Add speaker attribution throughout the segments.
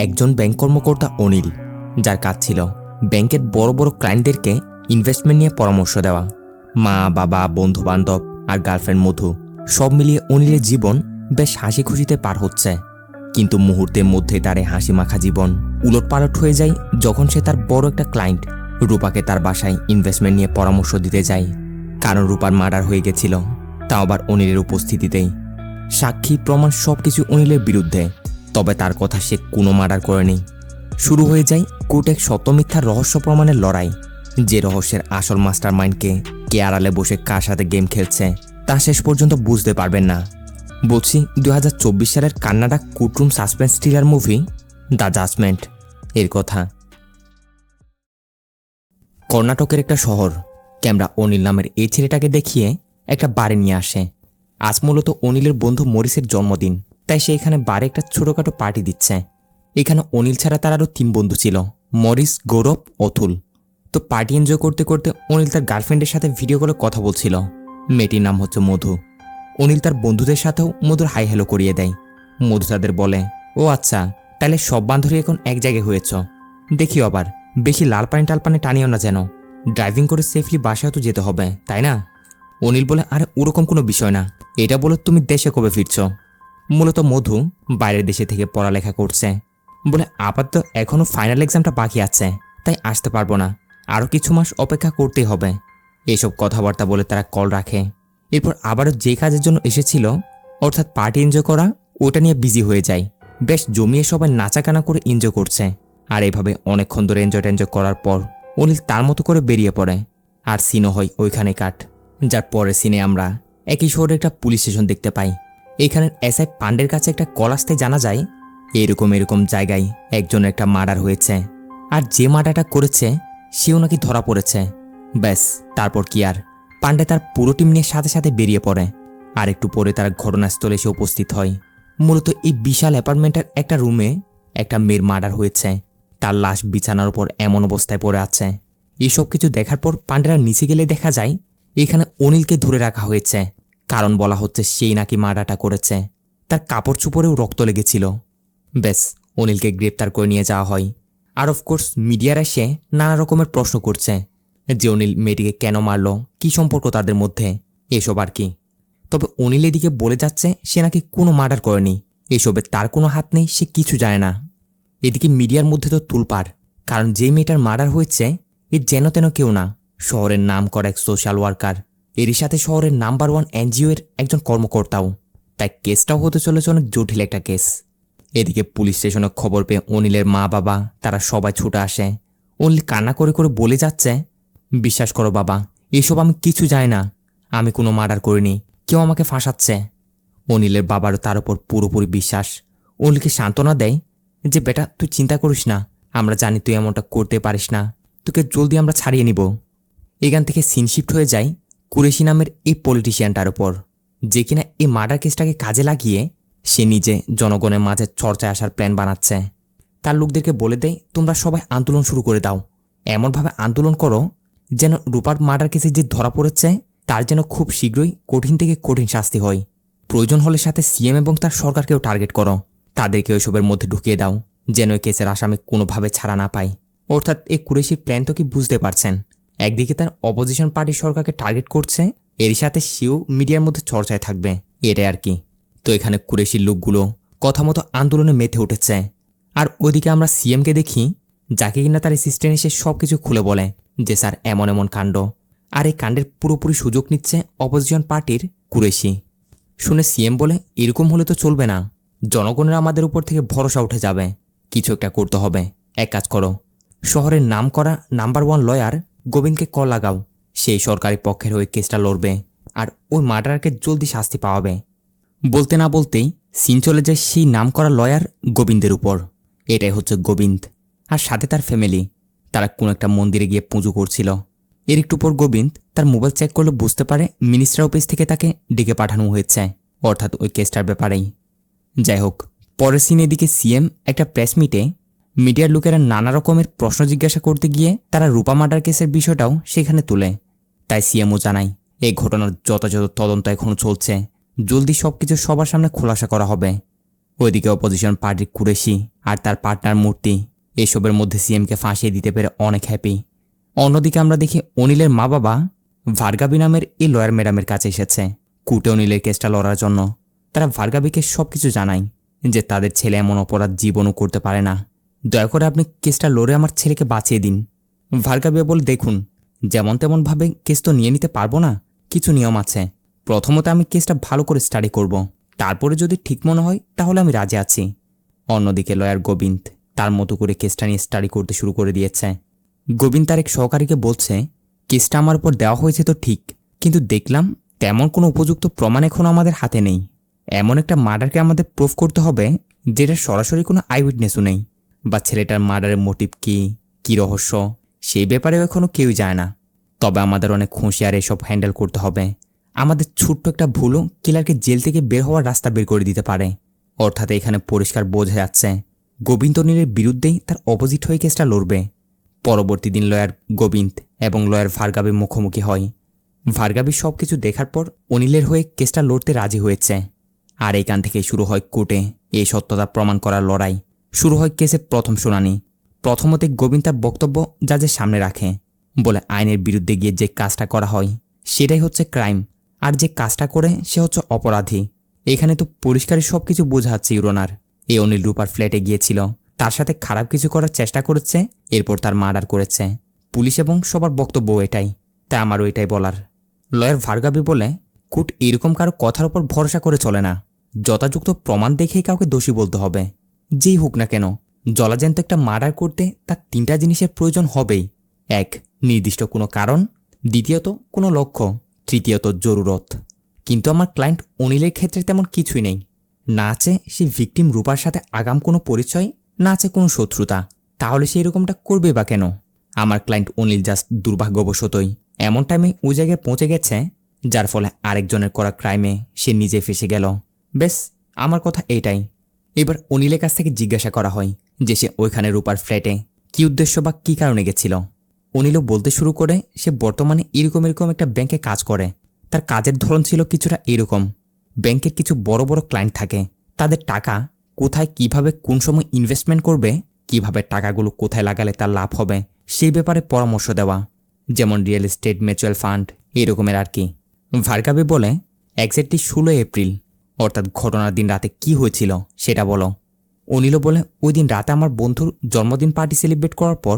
Speaker 1: একজন ব্যাংক কর্মকর্তা অনিল, যার কাজ ছিল ব্যাংকের বড় বড় ক্লায়েন্টদেরকে ইনভেস্টমেন্ট নিয়ে পরামর্শ দেওয়া। মা, বাবা, বন্ধু বান্ধব আর গার্লফ্রেন্ড মধু সব মিলিয়ে অনিলের জীবন বেশ হাসি খুশিতে পার হচ্ছে। কিন্তু মুহূর্তের মধ্যে তার এই হাসি মাখা জীবন উলটপালট হয়ে যায় যখন সে তার বড় একটা ক্লায়েন্ট রূপাকে তার বাসায় ইনভেস্টমেন্ট নিয়ে পরামর্শ দিতে যায়। কারণ রূপার মার্ডার হয়ে গেছিল, তাও আবার অনিলের উপস্থিতিতেই। সাক্ষী প্রমাণ সবকিছু অনিলের বিরুদ্ধে, তবে তার কথা সে কোনো মার্ডার করেনি। শুরু হয়ে যায় কোর্টে সত্য মিথ্যার রহস্য প্রমাণের লড়াই। যে রহস্যের আসল মাস্টার মাইন্ডকে কে আড়ালে বসে কার সাথে গেম খেলছে তা শেষ পর্যন্ত বুঝতে পারবেন না। বলছি 2024 সালের Kannada courtroom suspense thriller movie the judgement এর কথা। কর্ণাটকের একটা শহর। ক্যামেরা অনিল নামের এই ছেলেটাকে দেখিয়ে একটা বারে নিয়ে আসে। আজ মূলত অনিলের বন্ধু মরিসের জন্মদিন, তাই সে এখানে বারে একটা ছোটখাটো পার্টি দিচ্ছে। এখানে অনিল ছাড়া তার আরও 3 বন্ধু ছিল, মরিস, গৌরব, অতুল। তো পার্টি এনজয় করতে করতে অনিল তার গার্লফ্রেন্ডের সাথে ভিডিও কলে কথা বলছিল। মেয়েটির নাম হচ্ছে মধু। অনিল তার বন্ধুদের সাথেও মধুর হাই হ্যালো করিয়ে দেয়। মধু তাদের বলে, ও আচ্ছা, তাহলে সব বান্ধবী এখন এক জায়গায় হয়েছ। দেখি আবার বেশি লাল পানি টাল পানি টানিও না যেন। ড্রাইভিং করে সেফলি বাসায় তো যেতে হবে, তাই না? অনিল বলে, আরে ওরকম কোনো বিষয় না, এটা বলো তুমি দেশে কবে ফিরছ? মূলত মধু বাইরের দেশে থেকে পড়ালেখা করছে বলে আপাতত এখনও ফাইনাল এক্সামটা বাকি আছে, তাই আসতে পারবো না, আরও কিছু মাস অপেক্ষা করতেই হবে। এসব কথাবার্তা বলে তারা কল রাখে। এরপর আবারও যে কাজের জন্য এসেছিল, অর্থাৎ পার্টি এনজয় করা, ওটা নিয়ে বিজি হয়ে যায়। বেশ জমিয়ে সবাই নাচাকানা করে এনজয় করছে। আর এভাবে অনেকক্ষণ ধরে এনজয় করার পর অনিল তার মতো করে বেরিয়ে পড়ে। আর সিনও হয় ওইখানে কাট। যার পরে সিনে আমরা একই শহরে একটা পুলিশ স্টেশন দেখতে পাই। এইখানের এসআই পান্ডের কাছে একটা কল আসতে জানা যায় এরকম জায়গায় একজনের একটা মার্ডার হয়েছে, আর যে মার্ডারটা করেছে সেও নাকি ধরা পড়েছে। ব্যাস, তারপর কি আর, পান্ডে তার পুরো টিম নিয়ে সাথে সাথে বেরিয়ে পড়ে। আর একটু পরে তার ঘটনাস্থলে এসে উপস্থিত হয়। মূলত এই বিশাল অ্যাপার্টমেন্টের একটা রুমে একটা মেয়ের মার্ডার হয়েছে। তার লাশ বিছানার উপর এমন অবস্থায় পড়ে আছে। এসব কিছু দেখার পর পান্ডেরা নিচে গেলে দেখা যায় এখানে অনিলকে ধরে রাখা হয়েছে। কারণ বলা হচ্ছে সেই নাকি মার্ডারটা করেছে। তার কাপড় চোপড়েও রক্ত লেগেছিল। ব্যাস, অনিলকে গ্রেপ্তার করে নিয়ে যাওয়া হয়। আর অফকোর্স মিডিয়ারা এসে নানা রকমের প্রশ্ন করছে যে অনিল মেয়েটিকে কেন মারল, কি সম্পর্ক তাদের মধ্যে, এসব আর কি। তবে অনিল এদিকে বলে যাচ্ছে সে নাকি কোনো মার্ডার করেনি, এসবে তার কোনো হাত নেই, সে কিছু জানে না। এদিকে মিডিয়ার মধ্যে তো তুলপাড়, কারণ যে মেয়েটার মার্ডার হয়েছে এ যেন তেন কেউ না, শহরের নাম করা এক সোশ্যাল ওয়ার্কার, এরই সাথে শহরের নাম্বার 1 এনজিও এর একজন কর্মকর্তাও। তাই কেসটাও হতে চলেছে অনেক জটিল একটা কেস। এদিকে পুলিশ স্টেশনে খবর পেয়ে অনিলের মা বাবা তারা সবাই ছুটে আসে। অনিল কান্না করে করে বলে যাচ্ছে, বিশ্বাস করো বাবা, এসব আমি কিছু জানি না, আমি কোনো মার্ডার করিনি, কেউ আমাকে ফাঁসাচ্ছে। অনিলের বাবারও তার উপর পুরোপুরি বিশ্বাস। অনিলকে সান্ত্বনা দেয় যে বেটা তুই চিন্তা করিস না, আমরা জানি তুই এমনটা করতে পারিস না, তোকে জলদি আমরা ছাড়িয়ে নিব। এখান থেকে সিন শিফট হয়ে যায় কুরেশি নামের এই পলিটিশিয়ানটার উপর, যে কিনা এই মার্ডার কেসটাকে কাজে লাগিয়ে সে নিজে জনগণের মাঝে চর্চায় আসার প্ল্যান বানাচ্ছে। তার লোকদেরকে বলে দেয় তোমরা সবাই আন্দোলন শুরু করে দাও, এমনভাবে আন্দোলন করো যেন রূপার মার্ডার কেসে যে ধরা পড়েছে তার যেন খুব শীঘ্রই কঠিন থেকে কঠিন শাস্তি হয়। প্রয়োজন হলে সাথে সিএম এবং তার সরকারকেও টার্গেট করো, তাদেরকে ওইসবের মধ্যে ঢুকিয়ে দাও যেন এই কেসের আসামি কোনোভাবে ছাড়া না পায়। অর্থাৎ এই কুরেশির প্ল্যান তো কি বুঝতে পারছেন, একদিকে তার অপোজিশন পার্টির সরকারকে টার্গেট করছে, এরই সাথে সেও মিডিয়ার মধ্যে চর্চায় থাকবে, এটাই আর কি। তো এখানে কুরেশির লোকগুলো কথা মতো আন্দোলনে মেতে উঠেছে। আর ওইদিকে আমরা সিএমকে দেখি, যাকে কিনা তার অ্যাসিস্ট্যান্ট এসে সবকিছু খুলে বলে যে স্যার এমন এমন কাণ্ড, আর এই কাণ্ডের পুরোপুরি সুযোগ নিচ্ছে অপোজিশন পার্টির কুরেশি। শুনে সিএম বলে এরকম হলে তো চলবে না, জনগণের আমাদের উপর থেকে ভরসা উঠে যাবে, কিছু একটা করতে হবে। এক কাজ করো, শহরের নাম করা নাম্বার 1 লয়ার গোবিন্দকে কল লাগাও, সেই সরকারি পক্ষের হয়ে কেসটা লড়বে আর ওই মার্ডারকে জলদি শাস্তি পাওয়াবে। বলতে না বলতেই সিন চলে যায় সেই নাম করা লয়ার গোবিন্দের উপর। এটাই হচ্ছে গোবিন্দ আর সাথে তার ফ্যামিলি। তারা কোন একটা মন্দিরে গিয়ে পুজো করছিল। এর একটু পর গোবিন্দ তার মোবাইল চেক করলে বুঝতে পারে মিনিস্টার অফিস থেকে তাকে ডেকে পাঠানো হয়েছে, অর্থাৎ ওই কেসটার ব্যাপারেই। যাই হোক, পরের সিনে এদিকে সিএম একটা প্রেস মিটে মিডিয়ার লোকেরা নানা রকমের প্রশ্ন জিজ্ঞাসা করতে গিয়ে তারা রূপা মার্ডার কেসের বিষয়টাও সেখানে তুলে। তাই সিএমও জানায় এই ঘটনার যথাযথ তদন্ত এখনও চলছে, জলদি সবকিছু সবার সামনে খোলাসা করা হবে। ওইদিকে অপোজিশন পার্টির কুরেশি আর তার পার্টনার মূর্তি এসবের মধ্যে সিএমকে ফাঁসিয়ে দিতে পেরে অনেক হ্যাপি। অন্যদিকে আমরা দেখি অনিলের মা বাবা ভার্গাবি নামের এই লয়ার ম্যাডামের কাছে এসেছে কুটে অনিলের কেসটা লড়ার জন্য। তারা ভার্গাবিকে সবকিছু জানায় যে তাদের ছেলে এমন অপরাধ জীবনও করতে পারে না, দয়া করে আপনি কেসটা লড়ে আমার ছেলেকে বাঁচিয়ে দিন। ভার্গাবি বলে, দেখুন, যেমন তেমনভাবে কেস তো নিয়ে নিতে পারবো না, কিছু নিয়ম আছে। প্রথমত আমি কেসটা ভালো করে স্টাডি করব, তারপরে যদি ঠিক মনে হয় তাহলে আমি রাজি আছি। অন্যদিকে লয়ার গোবিন্দ তার মতো করে কেসটা নিয়ে স্টাডি করতে শুরু করে দিয়েছে। গোবিন্দ তার এক সহকারীকে বলছে, কেসটা আমার উপর দেওয়া হয়েছে তো ঠিক, কিন্তু দেখলাম তেমন কোনো উপযুক্ত প্রমাণ এখনও আমাদের হাতে নেই। এমন একটা মার্ডারকে আমাদের প্রুফ করতে হবে যেটা সরাসরি কোনো আই উইটনেসও নেই, বা ছেলেটার মার্ডারের মোটিভ কী রহস্য সেই ব্যাপারেও এখনও কেউই যায় না। তবে আমাদের অনেক হুঁশিয়ার এসব হ্যান্ডেল করতে হবে। আমাদের ছোট্ট একটা ভুলও কিলারকে জেল থেকে বের হওয়ার রাস্তা বের করে দিতে পারে। অর্থাৎ এখানে পরিষ্কার বোঝা যাচ্ছে গোবিন্দ অনিলের বিরুদ্ধেই তার অপোজিট হয়ে কেসটা লড়বে। পরবর্তী দিন লয়ার গোবিন্দ এবং লয়ার ভার্গাবির মুখোমুখি হয়। ভার্গাবি সব কিছু দেখার পর অনিলের হয়ে কেসটা লড়তে রাজি হয়েছে। আর এইখান থেকেই শুরু হয় কোর্টে এই সত্যতা প্রমাণ করার লড়াই। শুরু হয় কেসের প্রথম শুনানি। প্রথমতে গোবিন্দ তার বক্তব্য জাজের সামনে রাখে, বলে আইনের বিরুদ্ধে গিয়ে যে কাজটা করা হয় সেটাই হচ্ছে ক্রাইম, আর যে কাজটা করে সে হচ্ছে অপরাধী। এখানে তো পরিষ্কারই সব কিছু বোঝা যাচ্ছে ইউরোনার। এই অনিল রূপার ফ্ল্যাটে গিয়েছিল, তার সাথে খারাপ কিছু করার চেষ্টা করেছে, এরপর তার মার্ডার করেছে। পুলিশ এবং সবার বক্তব্য এটাই, তাই আমারও এটাই বলার। লয়ার ভার্গাবি বলে, কোর্ট এরকম কারো কথার উপর ভরসা করে চলে না, যথাযথ প্রমাণ দেখেই কাউকে দোষী বলতে হবে। যেই হোক না কেন, জলাজ্যান্ত একটা মার্ডার করতে তার তিনটা জিনিসের প্রয়োজন হবেই। এক, নির্দিষ্ট কোনো কারণ, দ্বিতীয়ত কোনো লক্ষ্য, তৃতীয়ত জরুরত। কিন্তু আমার ক্লায়েন্ট অনিলের ক্ষেত্রে তেমন কিছুই নেই। না আছে সে ভিকটিম রূপার সাথে আগাম কোনো পরিচয়, না আছে কোনো শত্রুতা। তাহলে সে এরকমটা করবে বা কেন? আমার ক্লায়েন্ট অনিল জাস্ট দুর্ভাগ্যবশতই এমন টাইমে ওই জায়গায় পৌঁছে গেছে যার ফলে আরেকজনের করা ক্রাইমে সে নিজে ফেসে গেল। বেশ, আমার কথা এইটাই। এবার অনিলের কাছ থেকে জিজ্ঞাসা করা হয় যে সে ওইখানে রূপার ফ্ল্যাটে কী উদ্দেশ্য বা কী কারণে গেছিল। অনিলও বলতে শুরু করে সে বর্তমানে এরকম একটা ব্যাংকে কাজ করে। তার কাজের ধরন ছিল কিছুটা এরকম। ব্যাংকের কিছু বড় বড় ক্লায়েন্ট থাকে, তাদের টাকা কোথায় কিভাবে কোন সময় ইনভেস্টমেন্ট করবে, কিভাবে টাকাগুলো কোথায় লাগালে তার লাভ হবে সেই ব্যাপারে পরামর্শ দেওয়া, যেমন রিয়েল এস্টেট, মিউচুয়াল ফান্ড, এরকমের আর কি। ভার্গাবি বলে, এক্স্যাক্টলি 16 এপ্রিল, অর্থাৎ ঘটনার দিন রাতে কি হয়েছিল সেটা বলো। অনিলও বলে, ওই দিন রাতে আমার বন্ধুর জন্মদিন পার্টি সেলিব্রেট করার পর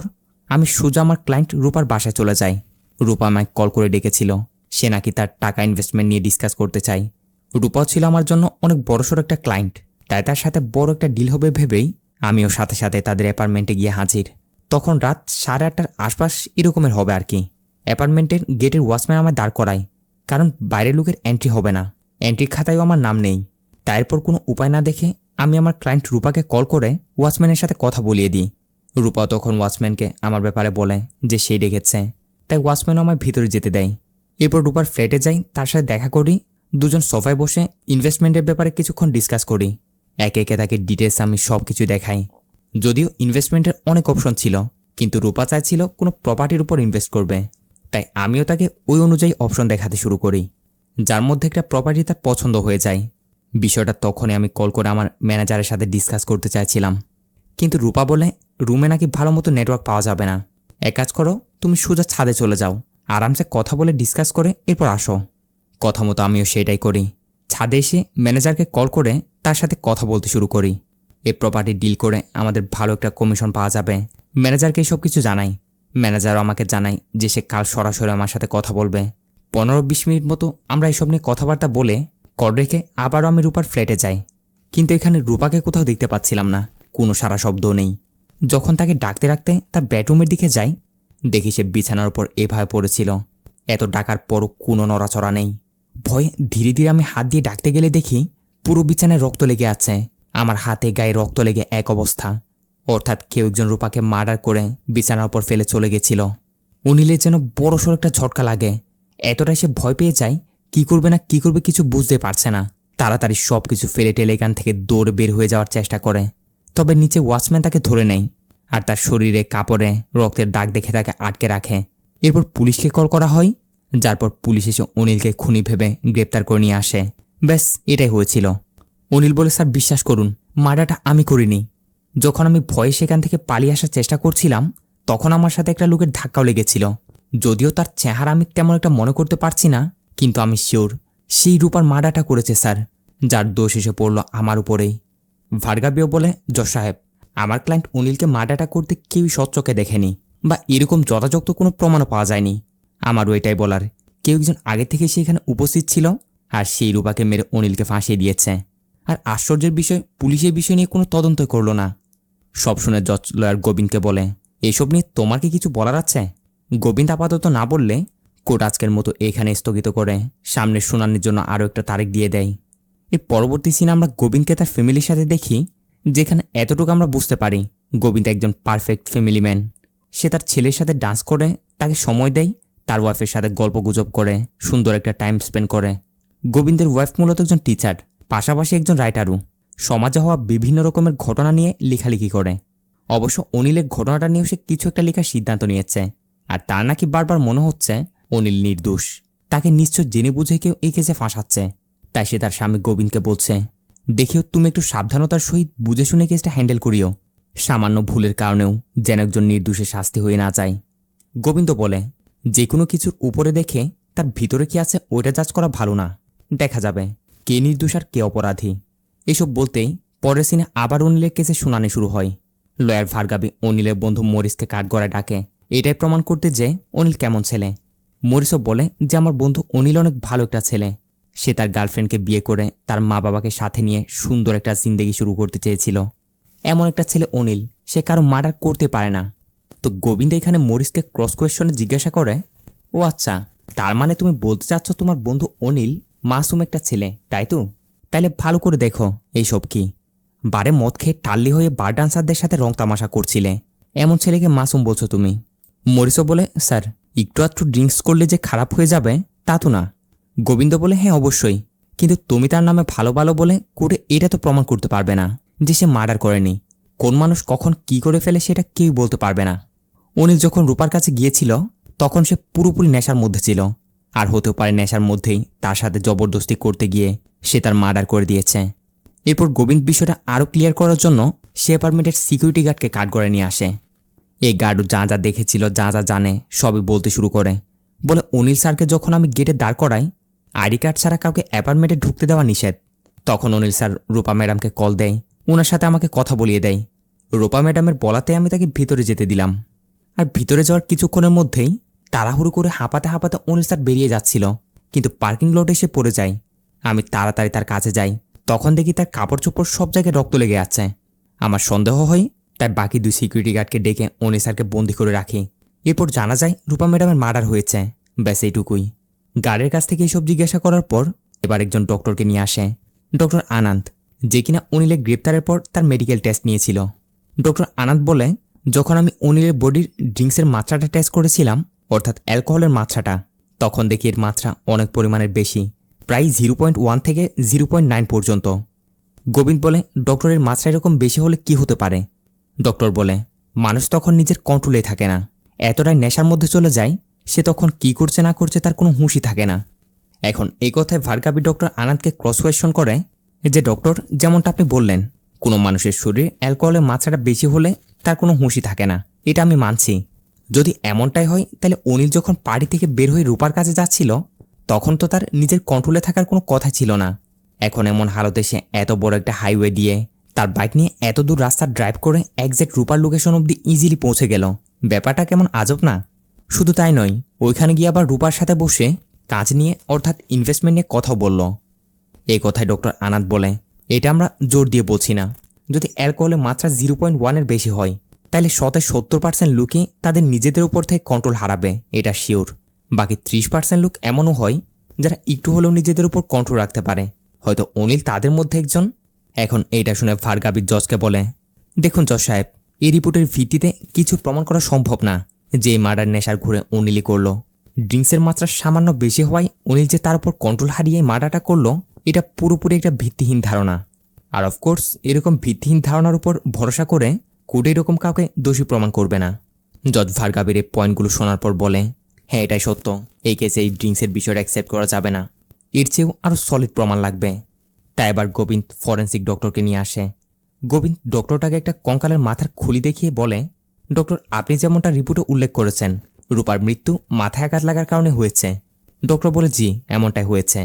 Speaker 1: আমি সোজা আমার ক্লায়েন্ট রূপার বাসায় চলে যাই। রূপা আমায় কল করে ডেকেছিল, সে নাকি তার টাকা ইনভেস্টমেন্ট নিয়ে ডিসকাস করতে চায়। রূপাও ছিল আমার জন্য অনেক বড়সড় একটা ক্লায়েন্ট, তাই তার সাথে বড় একটা ডিল হবে ভেবেই আমিও সাথে সাথে তাদের অ্যাপার্টমেন্টে গিয়ে হাজির। তখন রাত 8:30টার আশপাশ এরকমের হবে আর কি। অ্যাপার্টমেন্টের গেটের ওয়াচম্যান আমায় দাঁড় করায়, কারণ বাইরের লোকের এন্ট্রি হবে না, এন্ট্রির খাতায়ও আমার নাম নেই। তারপর কোনো উপায় না দেখে আমি আমার ক্লায়েন্ট রূপাকে কল করে ওয়াচম্যানের সাথে কথা বলিয়ে দিই। রূপা তখন ওয়াচম্যানকে আমার ব্যাপারে বলে যে সে ডেকেছে, তাই ওয়াচম্যানও আমায় ভিতরে যেতে দেয়। এরপর রূপার ফ্ল্যাটে যাই, তার সাথে দেখা করি, দুজন সোফায় বসে ইনভেস্টমেন্টের ব্যাপারে কিছুক্ষণ ডিসকাস করি। একে একে তাকে ডিটেলস আমি সব কিছু দেখাই। যদিও ইনভেস্টমেন্টের অনেক অপশন ছিল, কিন্তু রূপা চাইছিল কোনো প্রপার্টির উপর ইনভেস্ট করবে, তাই আমিও তাকে ওই অনুযায়ী অপশন দেখাতে শুরু করি, যার মধ্যে একটা প্রপার্টি তার পছন্দ হয়ে যায়। বিষয়টা তখনই আমি কল করে আমার ম্যানেজারের সাথে ডিসকাস করতে চাইছিলাম, কিন্তু রূপা বলে রুমে নাকি ভালো মতো নেটওয়ার্ক পাওয়া যাবে না। এক কাজ করো, তুমি সোজা ছাদে চলে যাও, আরামসে কথা বলে ডিসকাস করে এরপর আসো। কথা মতো আমিও সেটাই করি। ছাদে এসে ম্যানেজারকে কল করে তার সাথে কথা বলতে শুরু করি। এই প্রপার্টি ডিল করে আমাদের ভালো একটা কমিশন পাওয়া যাবে। ম্যানেজারকে সব কিছু জানাই। ম্যানেজারও আমাকে জানায় যে সে কাল সরাসরি আমার সাথে কথা বলবে। 15-20 মিনিট মতো আমরা এসব নিয়ে কথাবার্তা বলে কল রেখে আবারও আমি রূপার ফ্ল্যাটে যাই। কিন্তু এখানে রূপাকে কোথাও দেখতে পাচ্ছিলাম না, কোনো সারা শব্দও নেই। যখন তাকে ডাকতে ডাকতে তার বেডরুমের দিকে যাই, দেখি সে বিছানার উপর এভাবে পড়েছিল। এত ডাকার পরও কোনো নড়াচড়া নেই। ভয়ে ধীরে ধীরে আমি হাত দিয়ে ডাকতে গেলে দেখি পুরো বিছানায় রক্ত লেগে আছে। আমার হাতে গায়ে রক্ত লেগে এক অবস্থা, অর্থাৎ কেউ একজন রূপাকে মার্ডার করে বিছানার উপর ফেলে চলে গেছিল। অনিলের যেন বড়সড় একটা ঝটকা লাগে। এতটাই সে ভয় পেয়ে যায়, কি করবে না কি করবে কিছু বুঝতে পারছে না। তাড়াতাড়ি সব কিছু ফেলে টেলে এখান থেকে দৌড়ে বের হয়ে যাওয়ার চেষ্টা করে। তবে নিচে ওয়াচম্যান তাকে ধরে নেয় আর তার শরীরে কাপড়ে রক্তের দাগ দেখে তাকে আটকে রাখে। এরপর পুলিশকে কল করা হয়, যার পর পুলিশ এসে অনিলকে খুনি ভেবে গ্রেপ্তার করে নিয়ে আসে। ব্যাস, এটাই হয়েছিল। অনিল বলে, স্যার বিশ্বাস করুন, মার্ডারটা আমি করিনি। যখন আমি ভয়ে সেখান থেকে পালিয়ে আসার চেষ্টা করছিলাম তখন আমার সাথে একটা লোকের ধাক্কাও লেগেছিল। যদিও তার চেহারা আমি তেমন একটা মনে করতে পারছি না, কিন্তু আমি শিওর সেই রূপার মার্ডারটা করেছে স্যার, যার দোষ এসে পড়ল আমার উপরেই। ভার্গাবিও বলে, জজ সাহেব, আমার ক্লায়েন্ট অনিলকে মার্ডারটা করতে কেউই সচ্চোখে দেখেনি বা এরকম যথাযথ কোনো প্রমাণও পাওয়া যায়নি। আমারও এটাই বলার, কেউ একজন আগে থেকে সেখানে উপস্থিত ছিল আর সেই রূপাকে মেরে অনিলকে ফাঁসিয়ে দিয়েছে। আর আশ্চর্যের বিষয়, পুলিশ এই বিষয় নিয়ে কোনো তদন্ত করল না। সব শুনে জজ লয়ার গোবিন্দকে বলে, এসব নিয়ে তোমার কি কিছু বলার আছে? গোবিন্দ আপাতত না বললে কোর্ট আজকের মতো এখানে স্থগিত করে সামনের শুনানির জন্য আরও একটা তারিখ দিয়ে দেয়। এর পরবর্তী সিনে আমরা গোবিন্দকে তার ফ্যামিলির সাথে দেখি, যেখানে এতটুকু আমরা বুঝতে পারি গোবিন্দ একজন পারফেক্ট ফ্যামিলি ম্যান। সে তার ছেলের সাথে ডান্স করে, তাকে সময় দেয়, তার ওয়াইফের সাথে গল্প গুজব করে, সুন্দর একটা টাইম স্পেন্ড করে। গোবিন্দের ওয়াইফ মূলত একজন টিচার, পাশাপাশি একজন রাইটারও। সমাজে হওয়া বিভিন্ন রকমের ঘটনা নিয়ে লেখালেখি করে। অবশ্য অনিলের ঘটনাটা নিয়েও সে কিছু একটা লেখার সিদ্ধান্ত নিয়েছে, আর তার নাকি বারবার মনে হচ্ছে অনিল নির্দোষ। তাকে নিশ্চয় জেনে বুঝে কেউ এই কেসে ফাঁসাচ্ছে। তাই সে তার স্বামী গোবিন্দকে বলছে, দেখিও তুমি একটু সাবধানতার সহিত বুঝে শুনে কেসটা হ্যান্ডেল করিও। সামান্য ভুলের কারণেও যেন একজন নির্দোষের শাস্তি হয়ে না যায়। গোবিন্দ বলে, যে কোনো কিছুর উপরে দেখে তার ভিতরে কি আছে ওইটা জাজ করা ভালো না। দেখা যাবে কে নির্দোষ আর কে অপরাধী। এসব বলতেই পরের সিনে আবার অনিলের কেসে শুনানি শুরু হয়। লয়ার ভার্গাবি অনিলের বন্ধু মরিসকে কাঠগড়ায় ডাকে, এটাই প্রমাণ করতে যে অনিল কেমন ছেলে। মরিসও বলে যে আমার বন্ধু অনিল অনেক ভালো একটা ছেলে। সে তার গার্লফ্রেন্ডকে বিয়ে করে তার মা বাবাকে সাথে নিয়ে সুন্দর একটা জিন্দেগি শুরু করতে চেয়েছিল। এমন একটা ছেলে অনিল, সে কারো মার্ডার করতে পারে না। তো গোবিন্দ এখানে মরিসকে ক্রস কোয়েশ্চনে জিজ্ঞাসা করে, ও আচ্ছা, তার মানে তুমি বলতে চাচ্ছ তোমার বন্ধু অনিল মাসুম একটা ছেলে, তাই তো? তাইলে ভালো করে দেখো এইসব কি। বারে মদ খেয়ে টাল্লি হয়ে বার ডান্সারদের সাথে রং তামাশা করছিলে, এমন ছেলেকে মাসুম বলছো তুমি? মরিসও বলে, স্যার, একটু আধটু ড্রিঙ্কস করলে যে খারাপ হয়ে যাবে তা তো না। গোবিন্দ বলে, হ্যাঁ অবশ্যই, কিন্তু তুমি তার নামে ভালো ভালো বলে কোর্টে এটা তো প্রমাণ করতে পারবে না যে সে মার্ডার করেনি। কোন মানুষ কখন কি করে ফেলে সেটা কেউ বলতে পারবে না। অনিল যখন রূপার কাছে গিয়েছিল তখন সে পুরোপুরি নেশার মধ্যে ছিল, আর হতেও পারে নেশার মধ্যেই তার সাথে জবরদস্তি করতে গিয়ে সে তার মার্ডার করে দিয়েছে। এরপর গোবিন্দ বিষয়টা আরও ক্লিয়ার করার জন্য সে অ্যাপার্টমেন্টের সিকিউরিটি গার্ডকে কাঠগড়ায় নিয়ে আসে। এই গার্ডও যা যা দেখেছিল, যা যা জানে সবই বলতে শুরু করে। বলে, অনিল স্যারকে যখন আমি গেটে দাঁড় করাই, আইডি কার্ড ছাড়া কাউকে অ্যাপার্টমেন্টে ঢুকতে দেওয়া নিষেধ। তখন অনিল স্যার রূপা ম্যাডামকে কল দেয়, ওনার সাথে আমাকে কথা বলিয়ে দেয়। রূপা ম্যাডামের বলাতে আমি তাকে ভিতরে যেতে দিলাম। আর ভিতরে যাওয়ার কিছুক্ষণের মধ্যেই তাড়াহুড়ো করে হাঁপাতে হাঁপাতে অনিল স্যার বেরিয়ে যাচ্ছিল, কিন্তু পার্কিং লটে এসে পড়ে যায়। আমি তাড়াতাড়ি তার কাছে যাই, তখন দেখি তার কাপড় চোপড় সব জায়গায় রক্ত লেগে আছে। আমার সন্দেহ হয়, তাই বাকি 2 সিকিউরিটি গার্ডকে ডেকে অনিল স্যারকে বন্দি করে রাখি। এরপর জানা যায় রূপা ম্যাডামের মার্ডার হয়েছে, ব্যাস এইটুকুই। গার্ডের কাছ থেকে এইসব জিজ্ঞাসা করার পর এবার একজন ডক্টরকে নিয়ে আসে, ডক্টর আনন্দ, যে কিনা অনিলের গ্রেপ্তারের পর তার মেডিকেল টেস্ট নিয়েছিল। ডক্টর আনন্দ বলে, যখন আমি অনিলের বডির ড্রিঙ্কসের মাত্রাটা টেস্ট করেছিলাম, অর্থাৎ অ্যালকোহলের মাত্রাটা, তখন দেখি এর মাত্রা অনেক পরিমাণের বেশি, প্রায় 0.1 থেকে 0.9 পর্যন্ত। গোবিন্দ বলে, ডক্টরের মাত্রা এরকম বেশি হলে কি হতে পারে? ডক্টর বলে, মানুষ তখন নিজের কন্ট্রোলে থাকে না, এতটাই নেশার মধ্যে চলে যায়, সে তখন কি করছে না করছে তার কোনো হুঁশই থাকে না। এখন এই কথায় ভার্গাবি ডক্টর আনন্দকে ক্রস কোয়েশ্চন করে যে, ডক্টর, যেমনটা আপনি বললেন, কোনো মানুষের শরীরে অ্যালকোহলের মাত্রাটা বেশি হলে তার কোনো হুঁশই থাকে না, এটা আমি মানছি। যদি এমনটাই হয় তাহলে অনিল যখন পার্টি থেকে বের হয়ে রূপার কাছে যাচ্ছিল তখন তো তার নিজের কন্ট্রোলে থাকার কোনো কথা ছিল না। এখন এমন হালতে সে এত বড় একটা হাইওয়ে দিয়ে তার বাইক নিয়ে এত দূর রাস্তা ড্রাইভ করে একজ্যাক্ট রূপার লোকেশন অব্দি ইজিলি পৌঁছে গেল। ব্যাপারটা কেমন আজব না? শুধু তাই নয়, ওইখানে গিয়ে আবার রূপার সাথে বসে কাজ নিয়ে অর্থাৎ ইনভেস্টমেন্ট নিয়ে কথাও বলল। এই কথায় ডক্টর আনন্দ বলে, এটা আমরা জোর দিয়ে বলছি না, যদি অ্যালকোহলের মাত্রা 0.1 বেশি হয় তাহলে 70% লোকই তাদের নিজেদের উপর থেকে কন্ট্রোল হারাবে, এটা শিওর। বাকি 30% লোক এমনও হয় যারা একটু হলেও নিজেদের উপর কন্ট্রোল রাখতে পারে, হয়তো অনিল তাদের মধ্যে একজন। এখন এইটা শুনে ভার্গাবি জজকে বলে, দেখুন জজ সাহেব, এই রিপোর্টের ভিত্তিতে কিছু প্রমাণ করা সম্ভব না যে এই মার্ডার নেশার ঘুরে অনিলই করলো। ড্রিঙ্কসের মাত্রা সামান্য বেশি হওয়ায় অনিল যে তার উপর কন্ট্রোল হারিয়ে মার্ডারটা করলো, এটা পুরোপুরি একটা ভিত্তিহীন ধারণা। আর অফকোর্স এরকম ভিত্তিহীন ধারণার উপর ভরসা করে কোর্ট এরকম কাউকে দোষী প্রমাণ করবে না। জজ ভার্গাবির এই পয়েন্টগুলো শোনার পর বলে, হ্যাঁ এটাই সত্য, এই কেসে এই ড্রিঙ্কসের বিষয়টা অ্যাকসেপ্ট করা যাবে না, এর চেয়েও আরও সলিড প্রমাণ লাগবে। তাই এবার গোবিন্দ ফরেন্সিক ডক্টরকে নিয়ে আসে। গোবিন্দ ডক্টরটাকে একটা কঙ্কালের মাথার খুলি দেখিয়ে বলে, ডক্টর, আপনি যেমনটা রিপোর্টে উল্লেখ করেছেন রূপার মৃত্যু মাথায় আঘাত লাগার কারণে হয়েছে। ডক্টর বলে, জি, এমনটাই হয়েছে।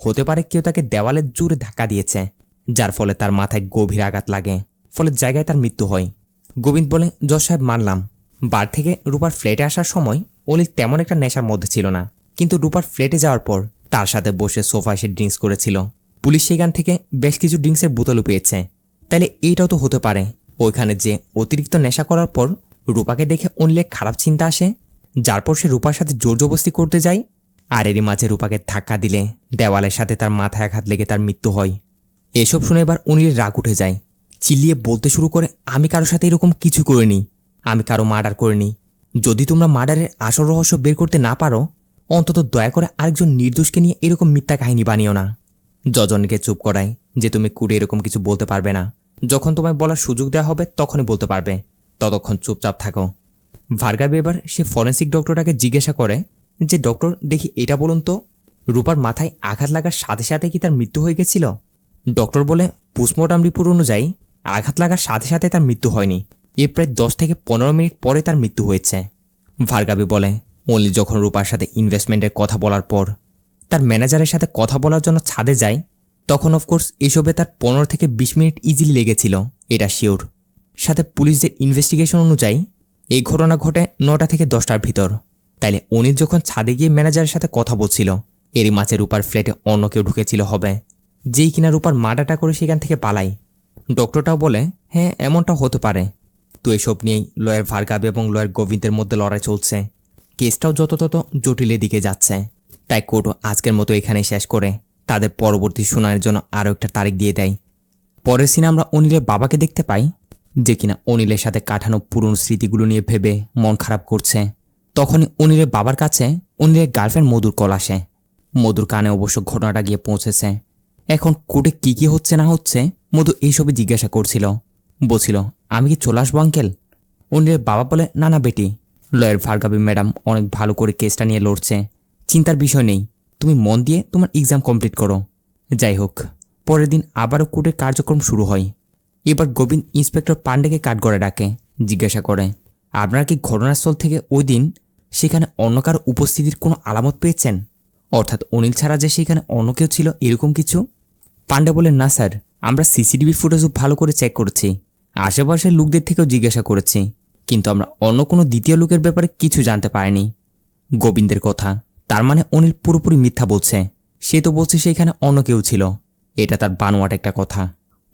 Speaker 1: হতে পারে কেউ তাকে দেওয়ালে জোরে ধাক্কা দিয়েছে, যার ফলে তার মাথায় গভীর আঘাত লাগে, ফলে জায়গায় তার মৃত্যু হয়। গোবিন্দ বলে, জজ সাহেব, মানলাম বার থেকে রূপার ফ্ল্যাটে আসার সময় অনিল তেমন একটা নেশার মধ্যে ছিল না, কিন্তু রূপার ফ্ল্যাটে যাওয়ার পর তার সাথে বসে সোফায় সে ড্রিঙ্কস করেছিল। পুলিশ সেখান থেকে বেশ কিছু ড্রিঙ্কসের বোতলও পেয়েছে। তাইলে এইটাও তো হতে পারে ওইখানে যে অতিরিক্ত নেশা করার পর রূপাকে দেখে অনিলের খারাপ চিন্তা আসে, যার পর সে রূপার সাথে জোর জবরদস্তি করতে যায়, আর এরই মাঝে রূপাকে ধাক্কা দিলে দেওয়ালের সাথে তার মাথায় আঘাত লেগে তার মৃত্যু হয়। এসব শুনে এবার অনিলের রাগ উঠে যায়। চিল্লিয়ে বলতে শুরু করে, আমি কারোর সাথে এরকম কিছু করিনি, আমি কারো মার্ডার করিনি। যদি তোমরা মার্ডারের আসল রহস্য বের করতে না পারো, অন্তত দয়া করে আরেকজন নির্দোষকে নিয়ে এরকম মিথ্যা কাহিনী বানিও না। যজনকে চুপ করায় যে তুমি কুড়ে এরকম কিছু বলতে পারবে না, যখন তোমায় বলার সুযোগ দেওয়া হবে তখনই বলতে পারবে, ততক্ষণ চুপচাপ থাকো। ভার্গাবি এবার সে ফরেন্সিক ডক্টরটাকে জিজ্ঞাসা করে যে, ডক্টর, দেখি এটা বলুন তো, রূপার মাথায় আঘাত লাগার সাথে সাথে কি তার মৃত্যু হয়ে গেছিল? ডক্টর বলে, পোস্টমর্টম রিপোর্ট অনুযায়ী আঘাত লাগার সাথে সাথে তার মৃত্যু হয়নি, এর প্রায় 10 থেকে 15 মিনিট পরে তার মৃত্যু হয়েছে। ভার্গাবি বলে, অনিল যখন রূপার সাথে ইনভেস্টমেন্টের কথা বলার পর তার ম্যানেজারের সাথে কথা বলার জন্য ছাদে যায়, তখন অফকোর্স এসবে তার 15 থেকে 20 মিনিট ইজিলি লেগেছিল, এটা শিওর। সাথে পুলিশদের ইনভেস্টিগেশন অনুযায়ী এই ঘটনা ঘটে 9টা থেকে 10টার ভিতর। তাইলে অনিল যখন ছাদে গিয়ে ম্যানেজারের সাথে কথা বলছিল, এরই মাঝে রূপার ফ্ল্যাটে অন্য কেউ ঢুকেছিল হবে, যেই কিনা রূপার মার্ডারটা করে সেখান থেকে পালায়। ডক্টরটাও বলে, হ্যাঁ, এমনটা হতে পারে। তো এসব নিয়েই লয়ার ভার্গাবি এবং লয়ার গোবিন্দের মধ্যে লড়াই চলছে। কেসটাও যত তত জটিলের দিকে যাচ্ছে। তাই কোর্টও আজকের মতো এখানেই শেষ করে তাদের পরবর্তী শুনানির জন্য আরও একটা তারিখ দিয়ে দেয়। পরের সিনে আমরা অনিলের বাবাকে দেখতে পাই, যে কিনা অনিলের সাথে কাটানো পুরনো স্মৃতিগুলো নিয়ে ভেবে মন খারাপ করছে। তখনই অনিলের বাবার কাছে অনিলের গার্লফ্রেন্ড মধুর কল আসে। মধুর কানে অবশ্য ঘটনাটা গিয়ে পৌঁছেছে। এখন কোর্টে কি কি হচ্ছে না হচ্ছে মধু এইসবে জিজ্ঞাসা করছিল। বলছিল, আমি কি চলে আসবো আঙ্কেল? অনিলের বাবা বলে, না না বেটি, লয়ার ভার্গাবি ম্যাডাম অনেক ভালো করে কেসটা নিয়ে লড়ছে, চিন্তার বিষয় নেই, তুমি মন দিয়ে তোমার এক্সাম কমপ্লিট করো। যাই হোক, পরের দিন আবারও কোর্টের কার্যক্রম শুরু হয়। এবার গোবিন্দ ইন্সপেক্টর পান্ডেকে কাঠগড়ে ডাকে, জিজ্ঞাসা করে, আপনারা কি ঘটনাস্থল থেকে ওই দিন সেখানে অন্য কারো উপস্থিতির কোনো আলামত পেয়েছেন? অর্থাৎ অনিল ছাড়া যে সেখানে অন্য কেউ ছিল এরকম কিছু? পান্ডে বলে, না স্যার, আমরা সিসিটিভি ফুটেজও ভালো করে চেক করেছি, আশেপাশের লোকদের থেকেও জিজ্ঞাসা করেছি, কিন্তু আমরা অন্য কোনো দ্বিতীয় লোকের ব্যাপারে কিছু জানতে পারিনি। গোবিন্দের কথা, তার মানে অনিল পুরোপুরি মিথ্যা বলছে। সে তো বলছে সেখানে অন্য কেউ ছিল, এটা তার বানোয়াট একটা কথা।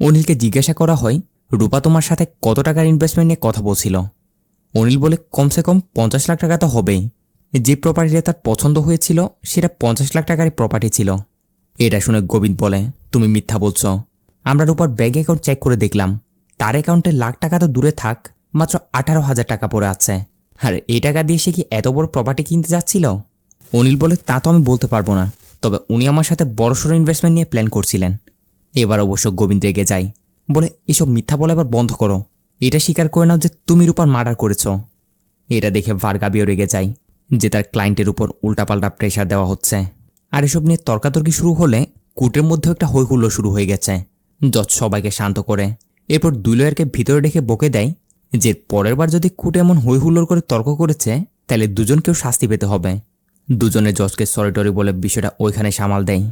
Speaker 1: অনিলকে জিজ্ঞাসা করা হয়, রূপা তোমার সাথে কত টাকার ইনভেস্টমেন্ট নিয়ে কথা বলছিল? অনিল বলে, কমসে কম 50 লাখ টাকা তো হবেই। যে প্রপার্টিটা তার পছন্দ হয়েছিল সেটা 50 লাখ টাকারই প্রপার্টি ছিল। এটা শুনে গোবিন্দ বলে, তুমি মিথ্যা বলছ। আমরা রূপার ব্যাঙ্ক অ্যাকাউন্ট চেক করে দেখলাম, তার অ্যাকাউন্টে লাখ টাকা তো দূরে থাক, মাত্র 18,000 টাকা পড়ে আছে। আর এই টাকা দিয়ে সে কি এত বড় প্রপার্টি কিনতে যাচ্ছিল? অনিল বলে, তা তো আমি বলতে পারবো না, তবে উনি আমার সাথে বড়সড় ইনভেস্টমেন্ট নিয়ে প্ল্যান করছিলেন। এবার অবশ্য গোবিন্দ রেগে যায়, বলে, এসব মিথ্যা বলে এবার বন্ধ করো, এটা স্বীকার করে নাও যে তুমি রূপার মার্ডার করেছ। এটা দেখে ভার্গাবিও রেগে যায় যে তার ক্লায়েন্টের উপর উল্টাপাল্টা প্রেশার দেওয়া হচ্ছে। আর এসব নিয়ে তর্কাতর্কি শুরু হলে কোর্টের মধ্যেও একটা হৈহুল্লো শুরু হয়ে গেছে। জজ সবাইকে শান্ত করে এরপর দুই লয়ারকে ভিতরে রেখে বকে দেয় যে পরের বার যদি কোর্টে এমন হৈহুল্লোড় করে তর্ক করেছে তাহলে দুজনকেও শাস্তি পেতে হবে। দুজনে জজকে সরি টরি বলে বিষয়টা ওইখানে সামাল দেয়।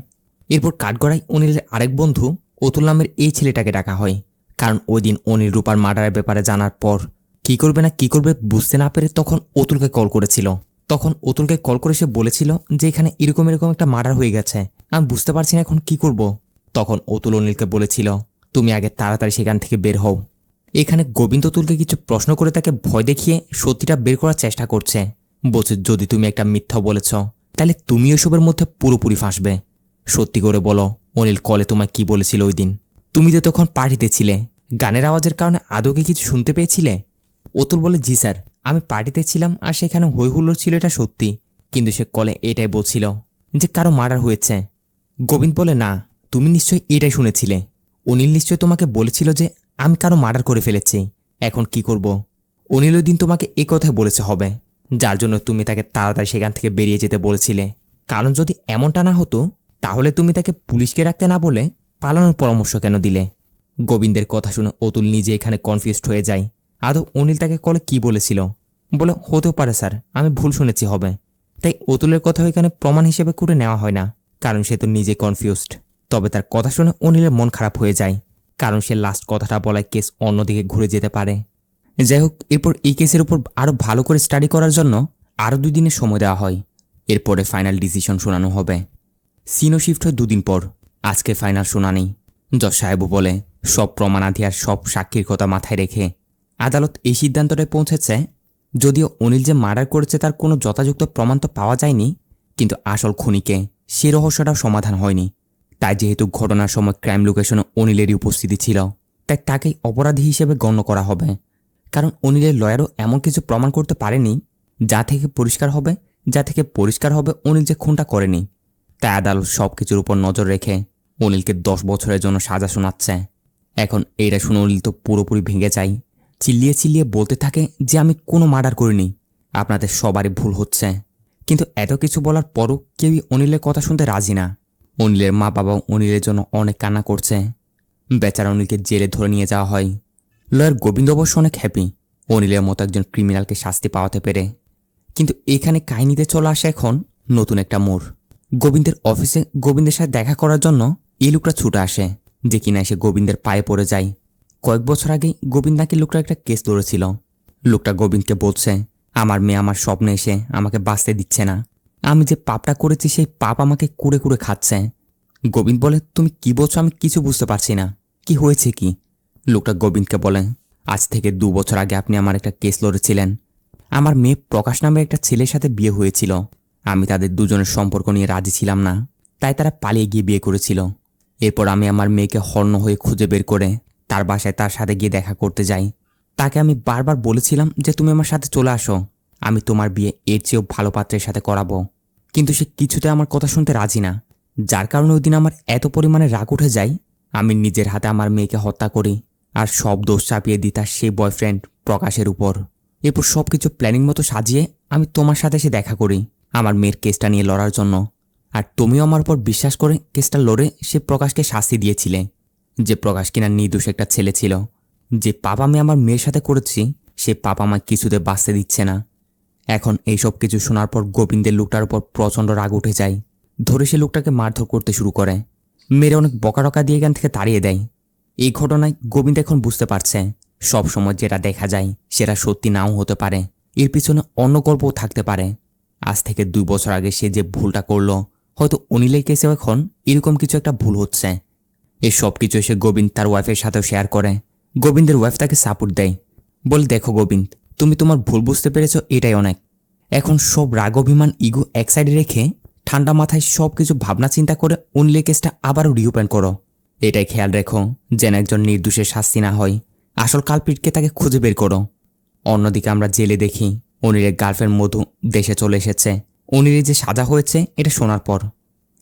Speaker 1: এরপর কাঠগড়ায় অনিলের আরেক বন্ধু অতুল নামের এই ছেলেটাকে ডাকা হয়, কারণ ওই দিন অনিল রূপার মার্ডারের ব্যাপারে জানার পর কি করবে না কি করবে বুঝতে না পেরে তখন অতুলকে কল করেছিল। তখন অতুলকে কল করে সে বলেছিল যে এখানে এরকম এরকম একটা মার্ডার হয়ে গেছে, আমি বুঝতে পারছি না এখন কি করব। তখন অতুল অনিলকে বলেছিল, তুমি আগে তাড়াতাড়ি সেখান থেকে বের হও। এখানে গোবিন্দ অতুলকে কিছু প্রশ্ন করে তাকে ভয় দেখিয়ে সত্যিটা বের করার চেষ্টা করছে। বলছে, যদি তুমি একটা মিথ্যা বলেছ তাহলে তুমি এসবের মধ্যে পুরোপুরি ফাঁসবে। সত্যি করে বলো, অনিল কলে তোমায় কি বলেছিল ওই দিন? তুমি তো তখন পার্টিতে ছিলে, গানের আওয়াজের কারণে আদৌ কি কিছু শুনতে পেয়েছিলে? অতুল বলে, জি স্যার, আমি পার্টিতে ছিলাম আর সেখানে হই হুল্লোড় ছিল, এটা সত্যি, কিন্তু সে কলে এটাই বলছিল যে কারো মার্ডার হয়েছে। গোবিন্দ বলে, না, তুমি নিশ্চয়ই এটাই শুনেছিলে। অনিল নিশ্চয়ই তোমাকে বলেছিল যে আমি কারো মার্ডার করে ফেলেছি, এখন কি করব? অনিল ওই দিন তোমাকে এ কথাই বলেছে হবে, যার জন্য তুমি তাকে তাড়াতাড়ি সেখান থেকে বেরিয়ে যেতে বলেছিলে। কারণ যদি এমনটা না হতো তাহলে তুমি তাকে পুলিশকে রাখতে না বলে পালানোর পরামর্শ কেন দিলে? গোবিন্দের কথা শুনে অতুল নিজে এখানে কনফিউজড হয়ে যায়। আদৌ অনিল তাকে কলে কি বলেছিল? বলে হতেও পারে স্যার, আমি ভুল শুনেছি হবে। তাই অতুলের কথা এখানে প্রমাণ হিসেবে করে নেওয়া হয় না, কারণ সে তো নিজে কনফিউজড। তবে তার কথা শুনে অনিলের মন খারাপ হয়ে যায়, কারণ সে লাস্ট কথাটা বলায় কেস অন্যদিকে ঘুরে যেতে পারে। যাই হোক, এরপর এই কেসের উপর আরও ভালো করে স্টাডি করার জন্য আরও 2 দিনের সময় দেওয়া হয়। এরপরে ফাইনাল ডিসিশন শোনানো হবে। সিনও শিফট হয় 2 দিন পর। আজকে ফাইনাল শুনানি। জজ সাহেবও বলে সব প্রমাণাদি আর সব সাক্ষীর কথা মাথায় রেখে আদালত এই সিদ্ধান্তটায় পৌঁছেছে, যদিও অনিল যে মার্ডার করেছে তার কোনো যথাযথ প্রমাণ তো পাওয়া যায়নি, কিন্তু আসল খুনিকে সে রহস্যটাও সমাধান হয়নি। তাই যেহেতু ঘটনার সময় ক্রাইম লোকেশনে অনিলেরই উপস্থিতি ছিল, তাই তাকেই অপরাধী হিসেবে গণ্য করা হবে। কারণ অনিলের লয়ারও এমন কিছু প্রমাণ করতে পারেনি যা থেকে পরিষ্কার হবে অনিল যে খুনটা করেনি। তাই আদালত সব কিছুর উপর নজর রেখে অনিলকে 10 বছরের জন্য সাজা শোনাচ্ছে। এখন এইটা শুনে অনিল তো পুরোপুরি ভেঙে যায়। চিল্লিয়ে বলতে থাকে যে আমি কোনো মার্ডার করিনি, আপনাদের সবারই ভুল হচ্ছে। কিন্তু এত কিছু বলার পরও কেউই অনিলের কথা শুনতে রাজি না। অনিলের মা বাবাও অনিলের জন্য অনেক কান্না করছে। বেচারা অনিলকে জেলে ধরে নিয়ে যাওয়া হয়। লয়ার গোবিন্দ অবশ্য অনেক হ্যাপি অনিলের মতো একজন ক্রিমিনালকে শাস্তি পাওয়াতে পেরে। কিন্তু এখানে কাহিনীতে চলে আসে এখন নতুন একটা মোড়। গোবিন্দের অফিসে গোবিন্দের সাথে দেখা করার জন্য এই লোকটা ছুটে আসে, যে কিনা এসে গোবিন্দের পায়ে পড়ে যায়। কয়েক বছর আগেই গোবিন্দ নাকি লোকটা একটা কেস লড়েছিল। লোকটা গোবিন্দকে বলছে, আমার মেয়ে আমার স্বপ্নে এসে আমাকে বাঁচতে দিচ্ছে না, আমি যে পাপটা করেছি সেই পাপ আমাকে কুড়ে কুড়ে খাচ্ছে। গোবিন্দ বলে, তুমি কি বলছো? আমি কিছু বুঝতে পারছি না, কি হয়েছে কি? লোকটা গোবিন্দকে বলে, আজ থেকে 2 বছর আগে আপনি আমার একটা কেস লড়েছিলেন। আমার মেয়ে প্রকাশ নামে একটা ছেলের সাথে বিয়ে হয়েছিল। আমি তাদের দুজনের সম্পর্ক নিয়ে রাজি ছিলাম না, তাই তারা পালিয়ে গিয়ে বিয়ে করেছিল। এরপর আমি আমার মেয়েকে হর্ণ হয়ে খুঁজে বের করে তার বাসায় তার সাথে গিয়ে দেখা করতে যাই। তাকে আমি বারবার বলেছিলাম যে তুমি আমার সাথে চলে আসো, আমি তোমার বিয়ে এর চেয়েও ভালো পাত্রের সাথে করাবো। কিন্তু সে কিছুতে আমার কথা শুনতে রাজি না, যার কারণে ওই দিন আমার এত পরিমাণে রাগ উঠে যায়, আমি নিজের হাতে আমার মেয়েকে হত্যা করি আর সব দোষ চাপিয়ে দিই তার সেই বয়ফ্রেন্ড প্রকাশের উপর। এরপর সব কিছু প্ল্যানিং মতো সাজিয়ে আমি তোমার সাথে এসে দেখা করি আমার মেয়ের কেসটা নিয়ে লড়ার জন্য। আর তুমিও আমার উপর বিশ্বাস করে কেসটা লড়ে সে প্রকাশকে শাস্তি দিয়েছিলে, যে প্রকাশ কিনা নির্দোষ একটা ছেলে ছিল। যে পাপ আমি আমার মেয়ের সাথে করেছি সে পাপ আমায় কিছুতে বাঁচতে দিচ্ছে না। এখন এইসব কিছু শোনার পর গোবিন্দের লোকটার উপর প্রচণ্ড রাগ উঠে যায়। ধরে সে লোকটাকে মারধর করতে শুরু করে, মেরে অনেক বকাটকা দিয়ে এখান থেকে তাড়িয়ে দেয়। এই ঘটনায় গোবিন্দ এখন বুঝতে পারছে সব সময় যেটা দেখা যায় সেটা সত্যি নাও হতে পারে, এর পিছনে অন্য গল্পও থাকতে পারে। আজ থেকে 2 বছর আগে সে যে ভুলটা করলো, হয়তো অনিলের কেসেও এখন এরকম কিছু একটা ভুল হচ্ছে। এই সব কিছু এসে গোবিন্দ তার ওয়াইফের সাথেও শেয়ার করে। গোবিন্দের ওয়াইফ তাকে সাপোর্ট দেয়, বলে দেখো গোবিন্দ, তুমি তোমার ভুল বুঝতে পেরেছো, এটাই অনেক। এখন সব রাগ অভিমান ইগো এক সাইডে রেখে ঠান্ডা মাথায় সব কিছু ভাবনা চিন্তা করে অনিলের কেসটা আবারও রিওপেন করো। এটাই খেয়াল রেখো যেন একজন নির্দোষের শাস্তি না হয়, আসল কালপিটকে তাকে খুঁজে বের করো। অন্যদিকে আমরা জেলে দেখি অনিলের গার্লফ্রেন্ড মধু দেশে চলে এসেছে। অনিলের যে সাজা হয়েছে এটা শোনার পর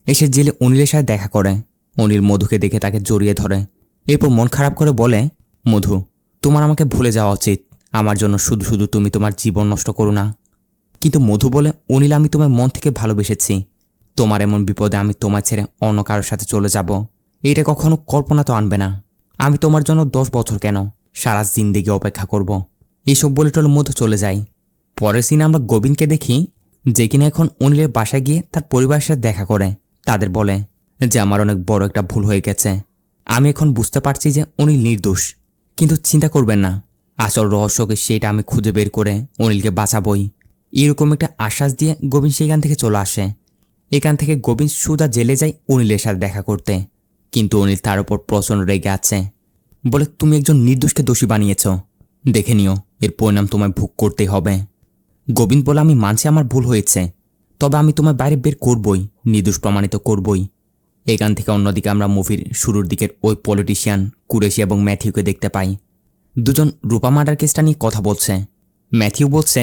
Speaker 1: এসে জেলে অনিলের সাথে দেখা করে। অনিল মধুকে দেখে তাকে জড়িয়ে ধরে, এরপর মন খারাপ করে বলে, মধু, তোমার আমাকে ভুলে যাওয়া উচিত, আমার জন্য শুধু শুধু তুমি তোমার জীবন নষ্ট করো না। কিন্তু মধু বলে, অনিল, আমি তোমার মন থেকে ভালোবেসেছি, তোমার এমন বিপদে আমি তোমার ছেড়ে অন্য কারোর সাথে চলে যাব এটা কখনো কল্পনা তো আনবে না। আমি তোমার জন্য 10 বছর কেন, সারা জিন্দেগি অপেক্ষা করব। এইসব বলে টলে মধু চলে যায়। পরের সিনে আমরা গোবিন্দকে দেখি, যে কিনা এখন অনিলের বাসায় গিয়ে তার পরিবারের সাথে দেখা করে। তাদের বলে যে আমার অনেক বড় একটা ভুল হয়ে গেছে, আমি এখন বুঝতে পারছি যে অনিল নির্দোষ। কিন্তু চিন্তা করবেন না, আসল রহস্যকে সেটা আমি খুঁজে বের করে অনিলকে বাঁচাবই। এরকম একটা আশ্বাস দিয়ে গোবিন্দ সেখান থেকে চলে আসে। এখান থেকে গোবিন্দ সুদা জেলে যায় অনিলের সাথে দেখা করতে, কিন্তু অনিল তার উপর প্রচণ্ড রেগে আছে, বলে তুমি একজন নির্দোষকে দোষী বানিয়েছ, দেখে নিও এর পরিণাম তোমায় ভোগ করতেই হবে। গোবিন্দ বলে, আমি মানছি আমার ভুল হয়েছে, তবে আমি তোমার বাইরে বের করবই, নির্দোষ প্রমাণিত করবই। এখান থেকে অন্যদিকে আমরা মুভির শুরুর দিকের ওই পলিটিশিয়ান কুরেশি এবং ম্যাথিউকে দেখতে পাই। দুজন রূপা মার্ডার কেসটা নিয়ে কথা বলছে। ম্যাথিউ বলছে,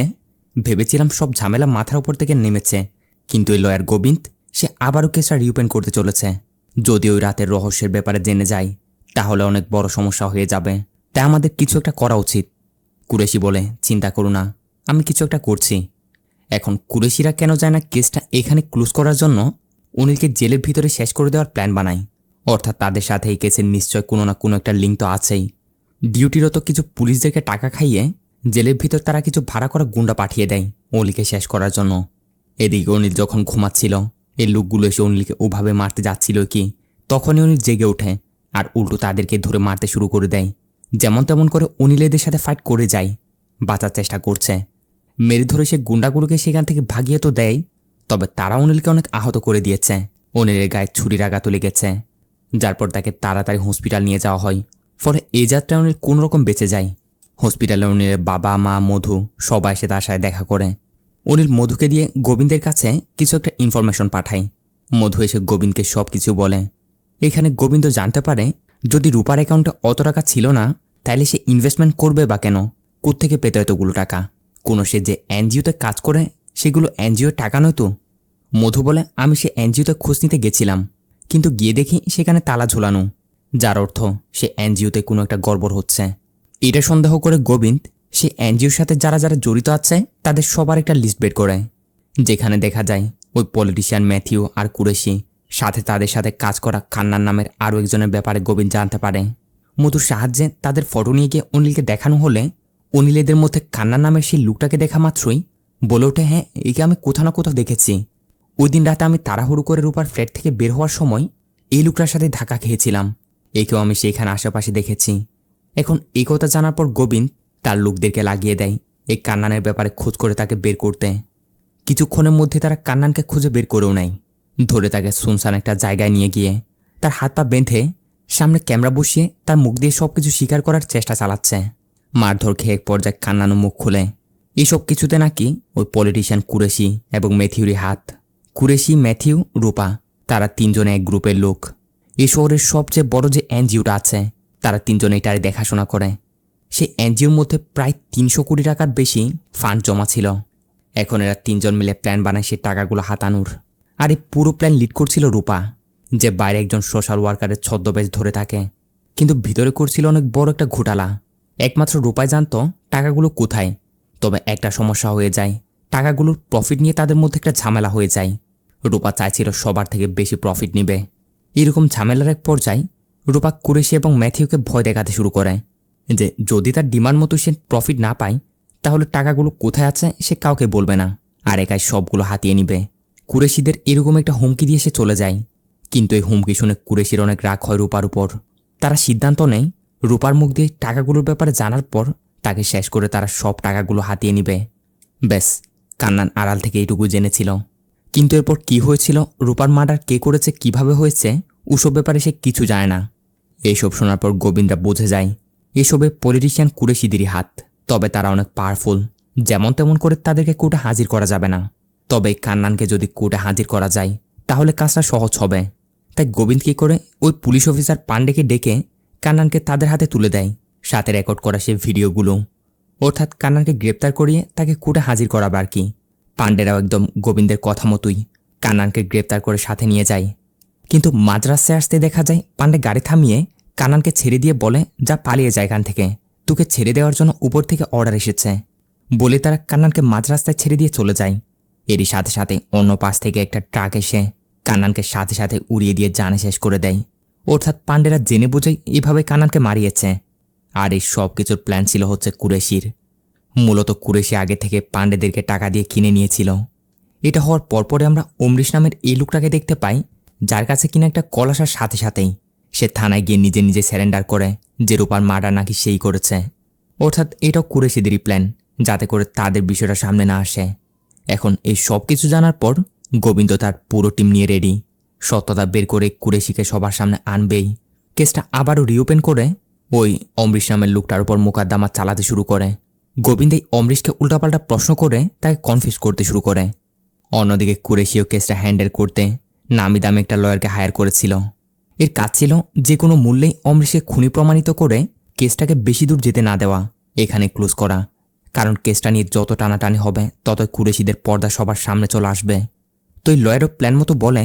Speaker 1: ভেবেছিলাম সব ঝামেলা মাথার উপর থেকে নেমেছে, কিন্তু এই লয়ার গোবিন্দ সে আবারও কেসটা রিওপেন করতে চলেছে। যদি ওই রাতের রহস্যের ব্যাপারে জেনে যায় তাহলে অনেক বড় সমস্যা হয়ে যাবে, তাই আমাদের কিছু একটা করা উচিত। কুরেশি বলে, চিন্তা করো না, আমি কিছু একটা করছি। এখন কুরেশিরা কেন যায় না কেসটা এখানে ক্লোজ করার জন্য অনিলকে জেলের ভিতরে শেষ করে দেওয়ার প্ল্যান বানায়। অর্থাৎ তাদের সাথে এই কেসের নিশ্চয় কোনো না কোনো একটা লিঙ্ক তো আছেই। ডিউটিরত কিছু পুলিশদেরকে টাকা খাইয়ে জেলের ভিতর তারা কিছু ভাড়া করা গুন্ডা পাঠিয়ে দেয় অনিলকে শেষ করার জন্য। এদিকে অনিল যখন ঘুমাচ্ছিল, এই লোকগুলো এসে অনিলকে ওভাবে মারতে যাচ্ছিল কি, তখনই অনিল জেগে ওঠে আর উল্টো তাদেরকে ধরে মারতে শুরু করে দেয়। যেমন তেমন করে অনিল এদের সাথে ফাইট করে যায়, বাঁচার চেষ্টা করছে। মেরে ধরে সে গুন্ডাগুলোকে সেখান থেকে ভাগিয়ে তো দেয়, তবে তারা অনিলকে অনেক আহত করে দিয়েছে। অনিলের গায়ে ছুরির আঘাতও লেগেছে, যার পর তাকে তাড়াতাড়ি হসপিটাল নিয়ে যাওয়া হয়। ফলে এই যাত্রায় অনিল কোনোরকম বেঁচে যায়। হসপিটালে অনিলের বাবা মা মধু সবাই এসে তার সাথে দেখা করে। অনিল মধুকে দিয়ে গোবিন্দের কাছে কিছু একটা ইনফরমেশন পাঠায়। মধু এসে গোবিন্দকে সব কিছু বলে। এখানে গোবিন্দ জানতে পারে যদি রূপার অ্যাকাউন্টে অত টাকা ছিল না, তাহলে সে ইনভেস্টমেন্ট করবে বা কেন, কোত্থেকে পেতে এতগুলো টাকা। কোনো সে যে এনজিওতে কাজ করে সেগুলো এনজিওর টাকা নয়তো। মধু বলে, আমি সে এনজিওতে খোঁজ নিতে গেছিলাম, কিন্তু গিয়ে দেখি সেখানে তালা ঝোলানো, যার অর্থ সে এনজিওতে কোনো একটা গড়বড় হচ্ছে। এটা সন্দেহ করে গোবিন্দ সে এনজিওর সাথে যারা যারা জড়িত আছে তাদের সবার একটা লিস্ট বের করে, যেখানে দেখা যায় ওই পলিটিশিয়ান ম্যাথিউ আর কুরেশি, সাথে তাদের সাথে কাজ করা কান্নান নামের আরও একজনের ব্যাপারে গোবিন্দ জানতে পারে। মধুর সাহায্যে তাদের ফটো নিয়ে গিয়ে অনিলকে দেখানো হলে অনিল এদের মধ্যে কান্নান নামের সেই লোকটাকে দেখা মাত্রই বলে ওঠে, হ্যাঁ, একে আমি কোথাও না কোথাও দেখেছি। ওই দিন রাতে আমি তাড়াহুড়ো করে রূপার ফ্ল্যাট থেকে বের হওয়ার সময় এই লোকটার সাথে ধাক্কা খেয়েছিলাম, একেও আমি সেইখানে আশেপাশে দেখেছি। এখন এই কথা জানার পর গোবিন্দ তার লোকদেরকে লাগিয়ে দেয় এই কান্নানের ব্যাপারে খোঁজ করে তাকে বের করতে। কিছুক্ষণের মধ্যে তারা কান্নানকে খুঁজে বের করেও নেয়। ধরে তাকে শুনশান একটা জায়গায় নিয়ে গিয়ে তার হাত পা বেঁধে সামনে ক্যামেরা বসিয়ে তার মুখ দিয়ে সবকিছু স্বীকার করার চেষ্টা চালাচ্ছে। মারধর খেয়ে এক পর্যায়ে কান্নানও মুখ খুলে। এইসব কিছুতে নাকি ওই পলিটিশিয়ান কুরেশি এবং ম্যাথিউরই হাত। কুরেশি, ম্যাথিউ, রূপা, তারা তিনজনে এক গ্রুপের লোক। এই শহরের সবচেয়ে বড় যে এনজিওটা আছে তারা তিনজনে এটার দেখাশোনা করে। সেই এনজিওর মধ্যে প্রায় 300 কোটি টাকার বেশি ফান্ড জমা ছিল। এখন এরা তিনজন মিলে প্ল্যান বানায় সেই টাকাগুলো হাতানোর। আর এই পুরো প্ল্যান লিড করছিল রূপা, যে বাইরে একজন সোশ্যাল ওয়ার্কারের ছদ্মবেশ ধরে থাকে, কিন্তু ভিতরে করছিল অনেক বড় একটা ঘোটালা। একমাত্র রূপাই জানতো টাকাগুলো কোথায়। তবে একটা সমস্যা হয়ে যায়, টাকাগুলোর প্রফিট নিয়ে তাদের মধ্যে একটা ঝামেলা হয়ে যায়। রূপা চাইছিল সবার থেকে বেশি প্রফিট নিবে। এরকম ঝামেলার এক পর্যায়ে রূপা কুরেশি এবং ম্যাথিউকে ভয় দেখাতে শুরু করে যে যদি তার ডিমান্ড মতো সে প্রফিট না পায় তাহলে টাকাগুলো কোথায় আছে সে কাউকে বলবে না, আর একাই সবগুলো হাতিয়ে নিবে। কুরেশিদের এরকম একটা হুমকি দিয়ে সে চলে যায়। কিন্তু এই হুমকি শুনে কুরেশির অনেক রাগ হয় রূপার উপর। তারা সিদ্ধান্ত নেয় রূপার মুখ দিয়ে টাকাগুলোর ব্যাপারে জানার পর তাকে শেষ করে তারা সব টাকাগুলো হাতিয়ে নিবে। ব্যাস, কান্নান আড়াল থেকে এইটুকু জেনেছিল। কিন্তু এরপর কি হয়েছিল, রূপার মার্ডার কে করেছে, কিভাবে হয়েছে, ওসব ব্যাপারে সে কিছু জানে না। এইসব শোনার পর গোবিন্দা বুঝে যায় এসবে পলিটিশিয়ান কুরেশিদেরই হাত। তবে তারা অনেক পাওয়ারফুল, যেমন তেমন করে তাদেরকে কোর্টে হাজির করা যাবে না। তবে কান্নানকে যদি কোর্টে হাজির করা যায় তাহলে কাজটা সহজ হবে। তাই গোবিন্দ কী করে ওই পুলিশ অফিসার পান্ডেকে ডেকে কান্নানকে তাদের হাতে তুলে দেয়, সাথে রেকর্ড করা সেই ভিডিওগুলো। অর্থাৎ কান্নানকে গ্রেপ্তার করিয়ে তাকে কোর্টে হাজির করাবে আর কি। পান্ডেরাও একদম গোবিন্দের কথা মতোই কান্নানকে গ্রেপ্তার করে সাথে নিয়ে যায়। কিন্তু মাঝরাস্তায় আসতে দেখা যায় পান্ডে গাড়ি থামিয়ে কান্নানকে ছেড়ে দিয়ে বলে, যা পালিয়ে যায় এখান থেকে, তোকে ছেড়ে দেওয়ার জন্য উপর থেকে অর্ডার এসেছে। বলে তারা কান্নানকে মাঝরাস্তায় ছেড়ে দিয়ে চলে যায়। এরই সাথে সাথে অন্য পাশ থেকে একটা ট্রাক এসে কান্নানকে সাথে সাথে উড়িয়ে দিয়ে জানে শেষ করে দেয়। অর্থাৎ পান্ডেরা জেনে বুঝেই এভাবে কান্নানকে মারিয়েছে। আর এই সব কিছুর প্ল্যান ছিল হচ্ছে কুরেশির। মূলত কুরেশি আগে থেকে পান্ডেদেরকে টাকা দিয়ে কিনে নিয়েছিল। এটা হওয়ার পরপরে আমরা অমরিশ নামের এই লোকটাকে দেখতে পাই, যার কাছে কিনা একটা কল আসার সাথে সাথেই সে থানায় গিয়ে নিজে নিজে স্যারেন্ডার করে যে রূপার মার্ডার নাকি সেই করেছে। অর্থাৎ এটাও কুরেশিদেরই প্ল্যান, যাতে করে তাদের বিষয়টা সামনে না আসে। এখন এই সব কিছু জানার পর গোবিন্দ তার পুরো টিম নিয়ে রেডি। সত্যতা বের করে কুরেশিকে সবার সামনে আনবেই। কেসটা আবারও রিওপেন করে ওই অমরিশ নামের লোকটার উপর মোকদ্দমা চালাতে শুরু করে। গোবিন্দ এই অমরিশকে উল্টাপাল্টা প্রশ্ন করে তাকে কনফিউজ করতে শুরু করে। অন্যদিকে কুরেশিও কেসটা হ্যান্ডেল করতে নামি দামি একটা লয়ারকে হায়ার করেছিল। এর কাজ ছিল যে কোনো মূল্যেই অমরিশকে খুনি প্রমাণিত করে কেসটাকে বেশি দূর যেতে না দেওয়া, এখানে ক্লোজ করা। কারণ কেসটা নিয়ে যত টানাটানি হবে ততই কুরেশিদের পর্দা সবার সামনে চলে আসবে। তো এই লয়ারও প্ল্যান মতো বলে,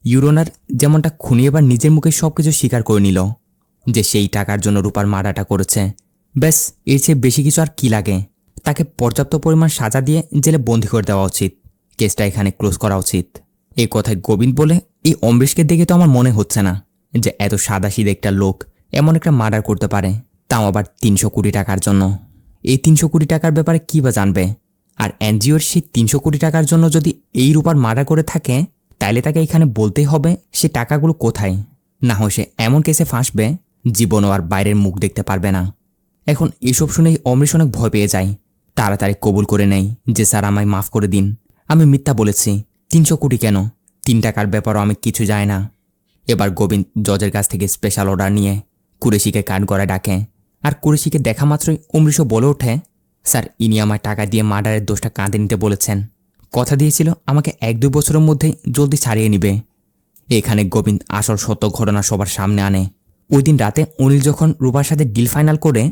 Speaker 1: ইউরোনার যেমনটা খুনি এবার নিজের মুখে সবকিছু স্বীকার করে নিল যে সেই টাকার জন্য রূপার মার্ডারটা করেছে। ব্যাস, এর চেয়ে বেশি কিছু আর কি লাগে। তাকে পর্যাপ্ত পরিমাণ সাজা দিয়ে জেলে বন্দি করে দেওয়া উচিত। কেসটা এখানে ক্লোজ করা উচিত। এই কথায় গোবিন্দ বলে, এই অমরিশকে দেখে তো আমার মনে হচ্ছে না যে এত সাদাসিধে একটা লোক এমন একটা মার্ডার করতে পারে, তাও আবার 300 কোটি টাকার জন্য। এই 300 কোটি টাকার ব্যাপারে কী বা জানবে? আর এনজিওর সেই 300 কোটি টাকার জন্য যদি এই রূপার মার্ডার করে থাকে, তাইলে তাকে এখানে বলতেই হবে সে টাকাগুলো কোথায়। না হয় সে এমন কেসে ফাঁসবে জীবনও আর বাইরের মুখ দেখতে পারবে না। এখন এসব শুনেই অমৃশ অনেক ভয় পেয়ে যায়। তাড়াতাড়ি কবুল করে নেয় যে স্যার আমায় মাফ করে দিন, আমি মিথ্যা বলেছি। 300 কোটি কেন, 3 টাকার ব্যাপারও আমি কিছু জানি না। এবার গোবিন্দ জজের কাছ থেকে স্পেশাল অর্ডার নিয়ে কুরেশিকে কাঠগড়ায় ডাকে। আর কুরেশিকে দেখা মাত্রই অমৃশ বলে ওঠে, স্যার ইনি আমায় টাকা দিয়ে মার্ডারের দোষটা কাঁধে নিতে বলেছেন। কথা দিয়েছিল আমাকে 1-2 বছরের মধ্যেই জলদি ছাড়িয়ে নিবে। এখানে গোবিন্দ আসল সত্য ঘটনা সবার সামনে আনে। ওই দিন রাতে অনিল যখন রূপার সাথে ডিল ফাইনাল করে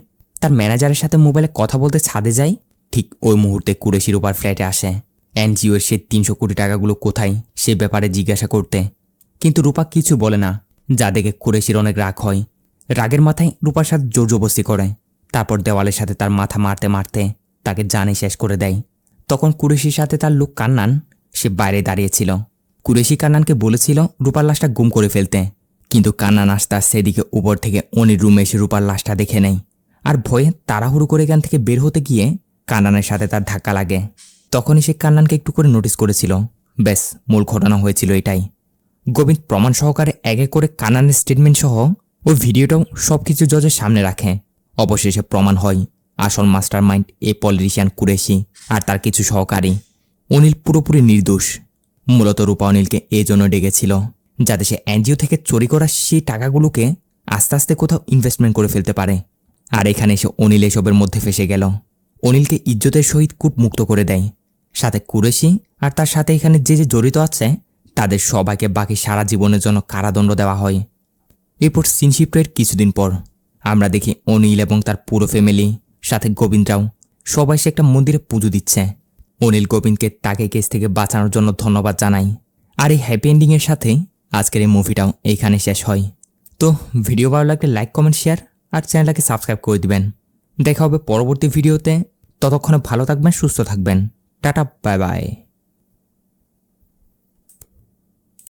Speaker 1: তার ম্যানেজারের সাথে মোবাইলে কথা বলতে ছাদে যায়, ঠিক ওই মুহূর্তে কুরেশি রূপার ফ্ল্যাটে আসে এনজিওর সে 300 কোটি টাকাগুলো কোথায় সে ব্যাপারে জিজ্ঞাসা করতে। কিন্তু রূপা কিছু বলে না, যা দেখে কুরেশির অনেক রাগ হয়। রাগের মাথায় রূপার সাথে জোর জবরদস্তি করে, তারপর দেওয়ালের সাথে তার মাথা মারতে মারতে তাকে জানে শেষ করে দেয়। তখন কুরেশির সাথে তার লোক কান্নান সে বাইরে দাঁড়িয়েছিল। কুরেশি কান্নানকে বলেছিল রূপার লাশটা গুম করে ফেলতে, কিন্তু কান্নান আসতে সেদিকে উপর থেকে অনির রুমে এসে রূপার লাশটা দেখে নেয়। আর ভয়ে তাড়াহুড়ো করে এখান থেকে বের হতে গিয়ে কান্নানের সাথে তার ধাক্কা লাগে। তখনই সে কান্নানকে একটু করে নোটিস করেছিল। ব্যাস, মূল ঘটনা হয়েছিল এটাই। গোবিন্দ প্রমাণ সহকারে এক এক করে কান্নানের স্টেটমেন্ট সহ ওই ভিডিওটাও সবকিছু জজের সামনে রাখে। অবশেষে প্রমাণ হয় আসল মাস্টার মাইন্ড এই পলিটিশিয়ান কুরেশি আর তার কিছু সহকারী। অনিল পুরোপুরি নির্দোষ। মূলত রূপা অনিলকে এই জন্য ডেকেছিল যাতে সে এনজিও থেকে চুরি করা সেই টাকাগুলোকে আস্তে আস্তে কোথাও ইনভেস্টমেন্ট করে ফেলতে পারে। আর এখানে এসে অনিল এসবের মধ্যে ফেসে গেল। অনিলকে ইজ্জতের সহিত কূট মুক্ত করে দেয়। সাথে কুরেশি আর তার সাথে এখানে যে যে জড়িত আছে তাদের সবাইকে বাকি সারা জীবনের জন্য কারাদণ্ড দেওয়া হয়। এরপর সিনশিপ্টের কিছুদিন পর আমরা দেখি অনিল এবং তার পুরো ফ্যামিলি সাথে গোবিন্দরাও সবাই সে একটা মন্দিরে পুজো দিচ্ছে। অনিল গোবিন্দকে তাকে কেস থেকে বাঁচানোর জন্য ধন্যবাদ জানাই। আর এই হ্যাপি এন্ডিংয়ের সাথে আজকের এই মুভিটাও এইখানে শেষ হয়। তো ভিডিও ভালো লাগলে লাইক, কমেন্ট, শেয়ার আর চ্যানেলটাকে সাবস্ক্রাইব করে দিবেন। দেখা হবে পরবর্তী ভিডিওতে। ততক্ষণে ভালো থাকবেন, সুস্থ থাকবেন। Tata, bye bye.